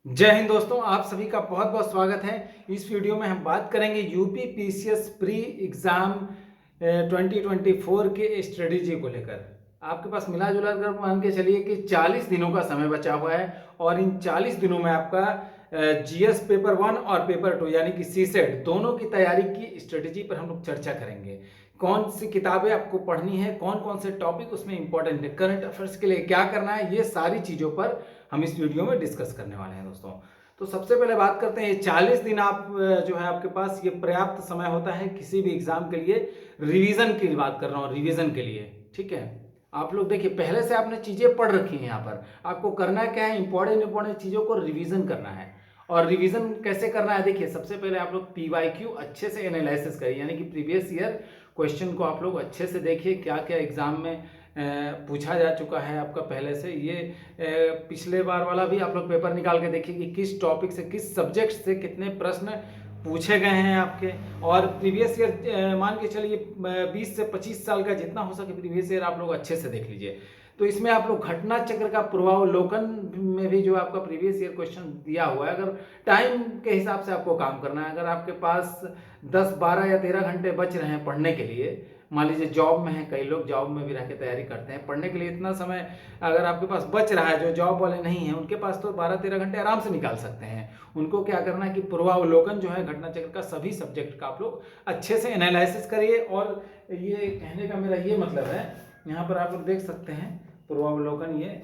जय हिंद दोस्तों, आप सभी का बहुत बहुत स्वागत है। इस वीडियो में हम बात करेंगे यूपी पीसीएस प्री एग्ज़ाम 2024 के स्ट्रेटेजी को लेकर। आपके पास मिला जुला कर मान के चलिए कि 40 दिनों का समय बचा हुआ है और इन 40 दिनों में आपका जीएस पेपर 1 और पेपर 2 यानी कि सीसेट दोनों की तैयारी की स्ट्रेटेजी पर हम लोग चर्चा करेंगे। कौन सी किताबें आपको पढ़नी है, कौन कौन से टॉपिक उसमें इंपॉर्टेंट है, करंट अफेयर्स के लिए क्या करना है, ये सारी चीज़ों पर हम इस वीडियो में डिस्कस करने वाले हैं दोस्तों। तो सबसे पहले बात करते हैं, 40 दिन आप जो है आपके पास ये पर्याप्त समय होता है किसी भी एग्जाम के लिए। रिवीजन की बात कर रहा हूँ, रिवीजन के लिए, ठीक है। आप लोग देखिए, पहले से आपने चीज़ें पढ़ रखी हैं। यहाँ पर आपको करना क्या है, इंपॉर्टेंट चीज़ों को रिवीजन करना है। और रिवीजन कैसे करना है, देखिए सबसे पहले आप लोग पीवाईक्यू अच्छे से एनालिसिस करिए, यानी कि प्रीवियस ईयर क्वेश्चन को आप लोग अच्छे से देखिए, क्या क्या एग्जाम में पूछा जा चुका है आपका पहले से। ये पिछले बार वाला भी आप लोग पेपर निकाल के देखिए कि किस टॉपिक से, किस सब्जेक्ट से कितने प्रश्न पूछे गए हैं आपके। और प्रीवियस ईयर मान के चलिए 20 से 25 साल का जितना हो सके प्रीवियस ईयर आप लोग अच्छे से देख लीजिए। तो इसमें आप लोग घटना चक्र का पूर्वावलोकन में भी जो आपका प्रीवियस ईयर क्वेश्चन दिया हुआ है, अगर टाइम के हिसाब से आपको काम करना है, अगर आपके पास 10, 12 या 13 घंटे बच रहे हैं पढ़ने के लिए, मान लीजिए जॉब में है, कई लोग जॉब में भी रह के तैयारी करते हैं, पढ़ने के लिए इतना समय अगर आपके पास बच रहा है, जो जॉब वाले नहीं हैं उनके पास तो 12-13 घंटे आराम से निकाल सकते हैं। उनको क्या करना है कि पूर्वावलोकन जो है घटना चक्र का सभी सब्जेक्ट का आप लोग अच्छे से एनालिसिस करिए। और ये कहने का मेरा ये मतलब है, यहाँ पर आप लोग देख सकते हैं पूर्वावलोकन, ये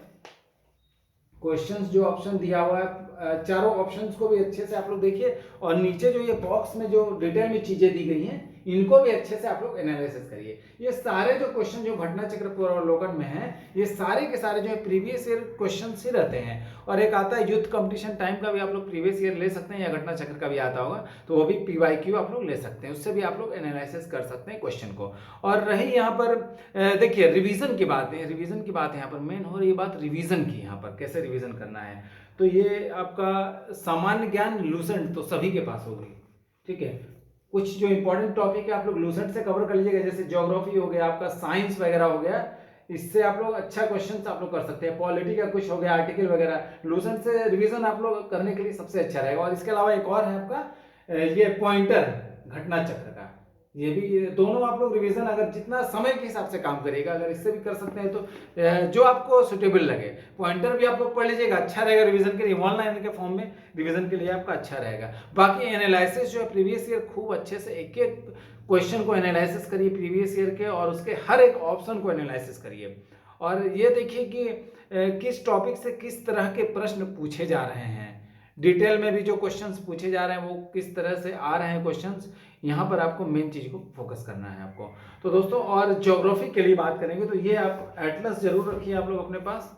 क्वेश्चंस जो ऑप्शन दिया हुआ है, चारों ऑप्शंस को भी अच्छे से आप लोग देखिए। और नीचे जो ये बॉक्स में जो डिटेल में चीजें दी गई हैं, इनको भी अच्छे से आप लोग एनालिसिस करिए। ये सारे जो क्वेश्चन जो घटना चक्र पूर्वावलोकन में है, ये सारे के सारे जो है प्रीवियस ईयर क्वेश्चन ही रहते हैं। और एक आता है यूथ कंपटीशन टाइम का भी आप लोग प्रीवियस ईयर ले सकते हैं, या घटना चक्र का भी आता होगा तो वो भी पीवाईक्यू आप लोग ले सकते हैं, उससे भी आप लोग एनालिसिस कर सकते हैं क्वेश्चन को। और रही यहाँ पर देखिए रिवीजन की बात है, रिवीजन की बात है यहाँ पर मेन हो रही बात रिवीजन की। यहाँ पर कैसे रिवीजन करना है, तो ये आपका सामान्य ज्ञान लूसेंट तो सभी के पास होगी, ठीक है। कुछ जो इंपॉर्टेंट टॉपिक है आप लोग लूसेंट से कवर कर लीजिएगा, जैसे ज्योग्राफी हो गया, आपका साइंस वगैरह हो गया, इससे आप लोग अच्छा क्वेश्चन आप लोग कर सकते हैं। पॉलिटी का कुछ हो गया, आर्टिकल वगैरह, लूसेंट से रिवीजन आप लोग करने के लिए सबसे अच्छा रहेगा। और इसके अलावा एक और है आपका ये पॉइंटर घटना चक्र का, ये भी दोनों आप लोग रिवीजन अगर जितना समय के हिसाब से काम करिएगा, अगर इससे भी कर सकते हैं तो जो आपको सुटेबल लगे। पॉइंटर भी आप लोग पढ़ लीजिएगा, अच्छा रहेगा रिवीजन के लिए, ऑनलाइन के फॉर्म में रिवीजन के लिए आपका अच्छा रहेगा। बाकी एनालिसिस जो है प्रीवियस ईयर खूब अच्छे से एक एक क्वेश्चन को एनालिसिस करिए प्रीवियस ईयर के, और उसके हर एक ऑप्शन को एनालिसिस करिए। और ये देखिए कि किस टॉपिक से किस तरह के प्रश्न पूछे जा रहे हैं, डिटेल में भी जो क्वेश्चंस पूछे जा रहे हैं वो किस तरह से आ रहे हैं क्वेश्चंस, यहाँ पर आपको मेन चीज को फोकस करना है आपको। तो दोस्तों, और ज्योग्राफी के लिए बात करेंगे तो ये आप एटलस जरूर रखिए आप लोग अपने पास,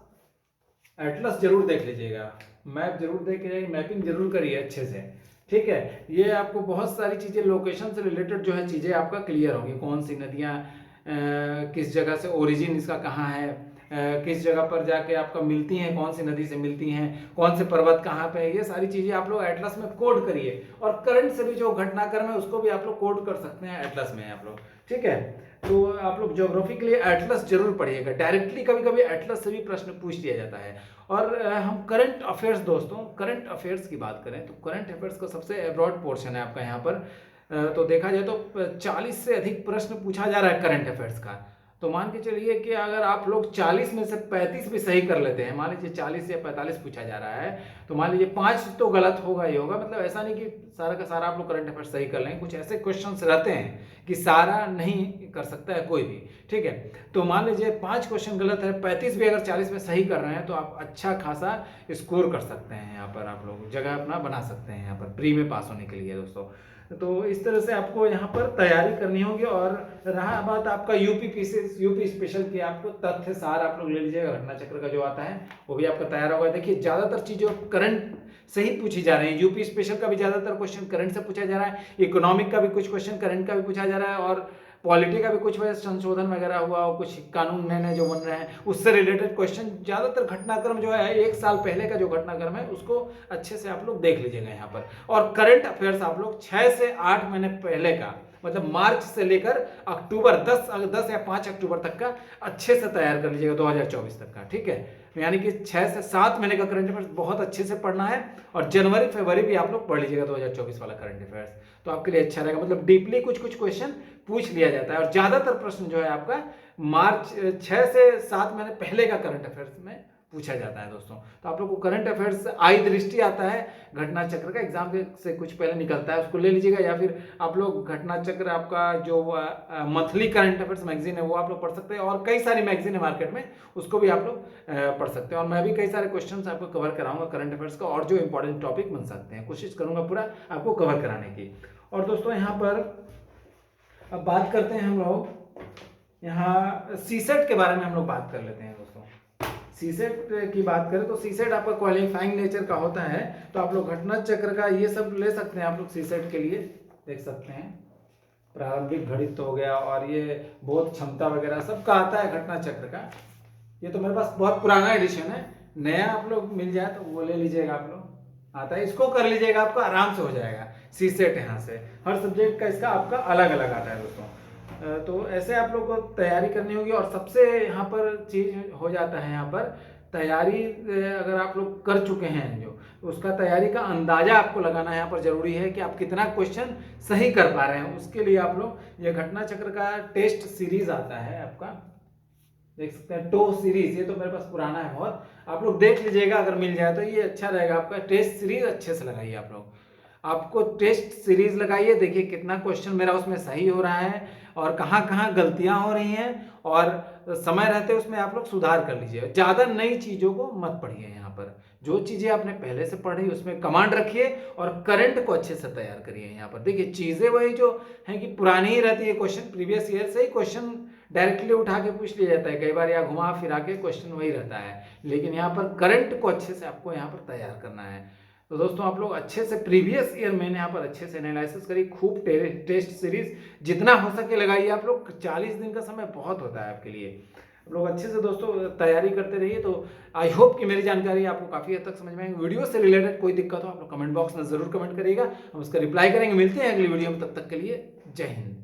एटलस जरूर देख लीजिएगा, मैप जरूर देख लीजिएगा, मैपिंग जरूर करिए अच्छे से, ठीक है। ये आपको बहुत सारी चीजें लोकेशन से रिलेटेड जो है चीजें आपका क्लियर होंगी, कौन सी नदियाँ किस जगह से ओरिजिन इसका कहाँ है, किस जगह पर जाके आपका मिलती हैं, कौन सी नदी से मिलती हैं, कौन से पर्वत कहाँ पे है, ये सारी चीजें आप लोग एटलस में कोड करिए। और करंट से भी जो घटनाक्रम है उसको भी आप लोग कोड कर सकते हैं एटलस में आप लोग, ठीक है। तो आप लोग ज्योग्राफी के लिए एटलस जरूर पढ़िएगा, डायरेक्टली कभी कभी एटलस से भी प्रश्न पूछ लिया जाता है। और हम करंट अफेयर्स, दोस्तों करंट अफेयर्स की बात करें तो करंट अफेयर्स का सबसे एब्रॉड पोर्शन है आपका यहाँ पर। तो देखा जाए तो 40 से अधिक प्रश्न पूछा जा रहा है करंट अफेयर्स का। तो मान के चलिए कि अगर आप लोग 40 में से 35 भी सही कर लेते हैं, मान लीजिए 40 या 45 पूछा जा रहा है, तो मान लीजिए 5 तो गलत होगा ही होगा। मतलब ऐसा नहीं कि सारा का सारा आप लोग करंट अफेयर्स सही कर लेंगे, कुछ ऐसे क्वेश्चंस रहते हैं कि सारा नहीं कर सकता है कोई भी, ठीक है। तो मान लीजिए 5 क्वेश्चन गलत है, 35 भी अगर 40 में सही कर रहे हैं तो आप अच्छा खासा स्कोर कर सकते हैं, यहाँ पर आप लोग जगह अपना बना सकते हैं यहाँ पर प्री में पास होने के लिए दोस्तों। तो इस तरह से आपको यहाँ पर तैयारी करनी होगी। और रहा बात आपका यूपी पीसीएस, यूपी स्पेशल की, आपको तथ्य सार आप लोग ले लीजिएगा, घटना चक्र का जो आता है वो भी आपका तैयार होगा। देखिए ज्यादातर चीजों करंट से ही पूछी जा रही है, यूपी स्पेशल का भी ज्यादातर क्वेश्चन करंट से पूछा जा रहा है, इकोनॉमिक का भी कुछ क्वेश्चन करंट का भी पूछा जा रहा है, और पॉलिटी का भी कुछ संशोधन वगैरह हुआ, और कुछ कानून नए नए जो बन रहे हैं उससे रिलेटेड क्वेश्चन। ज्यादातर घटनाक्रम जो है 1 साल पहले का जो घटनाक्रम है उसको अच्छे से आप लोग देख लीजिएगा यहाँ पर। और करंट अफेयर्स आप लोग 6 से 8 महीने पहले का, मतलब मार्च से लेकर अक्टूबर 10 या 5 अक्टूबर तक का अच्छे से तैयार कर लीजिएगा 2024 तक का, ठीक है। यानी कि 6 से 7 महीने का करंट अफेयर्स बहुत अच्छे से पढ़ना है, और जनवरी फरवरी भी आप लोग पढ़ लीजिएगा 2024 वाला करंट अफेयर्स, तो आपके लिए अच्छा रहेगा। मतलब डीपली कुछ कुछ क्वेश्चन पूछ लिया जाता है, और ज़्यादातर प्रश्न जो है आपका मार्च 6 से 7 महीने पहले का करंट अफेयर्स में पूछा जाता है दोस्तों। तो आप लोग को करंट अफेयर्स आई दृष्टि आता है घटना चक्र का, एग्जाम से कुछ पहले निकलता है, उसको ले लीजिएगा, या फिर आप लोग घटना चक्र आपका जो मंथली करंट अफेयर्स मैगजीन है वो आप लोग पढ़ सकते हैं, और कई सारी मैगजीन है मार्केट में, उसको भी आप लोग पढ़ सकते हैं। और मैं भी कई सारे क्वेश्चन आपको कवर कराऊंगा करंट अफेयर्स का, और जो इंपॉर्टेंट टॉपिक बन सकते हैं, कोशिश करूंगा पूरा आपको कवर कराने की। और दोस्तों यहाँ पर अब बात करते हैं हम लोग, यहाँ सीसेट के बारे में हम लोग बात कर लेते हैं दोस्तों। सीसेट की बात करें तो सीसेट आपका क्वालिफाइंग नेचर का होता है, तो आप लोग घटना चक्र का ये सब ले सकते हैं आप लोग सीसेट के लिए, देख सकते हैं प्रारंभिक गणित हो गया, और ये बोध क्षमता वगैरह सबका आता है घटना चक्र का। ये तो मेरे पास बहुत पुराना एडिशन है, नया आप लोग मिल जाए तो वो ले लीजिएगा, आप लोग आता है, इसको कर लीजिएगा, आपका आराम से हो जाएगा सीसेट। यहाँ से हर सब्जेक्ट का इसका आपका अलग अलग आता है दोस्तों। तो ऐसे आप लोग को तैयारी करनी होगी, और सबसे यहाँ पर चीज हो जाता है, यहाँ पर तैयारी अगर आप लोग कर चुके हैं जो, उसका तैयारी का अंदाजा आपको लगाना यहाँ पर जरूरी है कि आप कितना क्वेश्चन सही कर पा रहे हैं। उसके लिए आप लोग ये घटना चक्र का टेस्ट सीरीज आता है आपका, देख सकते हैं टो सीरीज, ये तो मेरे पास पुराना है बहुत, आप लोग देख लीजिएगा अगर मिल जाए तो ये अच्छा रहेगा। आपका टेस्ट सीरीज अच्छे से लगाइए आप लोग, आपको टेस्ट सीरीज लगाइए, देखिए कितना क्वेश्चन मेरा उसमें सही हो रहा है और कहाँ कहाँ गलतियां हो रही हैं, और समय रहते उसमें आप लोग सुधार कर लीजिए। ज़्यादा नई चीज़ों को मत पढ़िए, यहाँ पर जो चीज़ें आपने पहले से पढ़ी उसमें कमांड रखिए, और करंट को अच्छे से तैयार करिए। यहाँ पर देखिए चीज़ें वही जो हैं कि पुरानी ही रहती है, क्वेश्चन प्रीवियस ईयर से ही क्वेश्चन डायरेक्टली उठा के पूछ लिया जाता है कई बार, या घुमा फिरा के क्वेश्चन वही रहता है, लेकिन यहाँ पर करंट को अच्छे से आपको यहाँ पर तैयार करना है। तो दोस्तों आप लोग अच्छे से प्रीवियस ईयर मैंने यहाँ पर अच्छे से एनालिसिस करी, खूब टेस्ट सीरीज जितना हो सके लगाइए आप लोग, 40 दिन का समय बहुत होता है आपके लिए, आप लोग अच्छे से दोस्तों तैयारी करते रहिए। तो आई होप कि मेरी जानकारी आपको काफ़ी हद तक समझ में आएगी। वीडियो से रिलेटेड कोई दिक्कत हो आप लोग कमेंट बॉक्स में ज़रूर कमेंट करिएगा, हम उसका रिप्लाई करेंगे। मिलते हैं अगली वीडियो में, तब तक के लिए जय हिंद।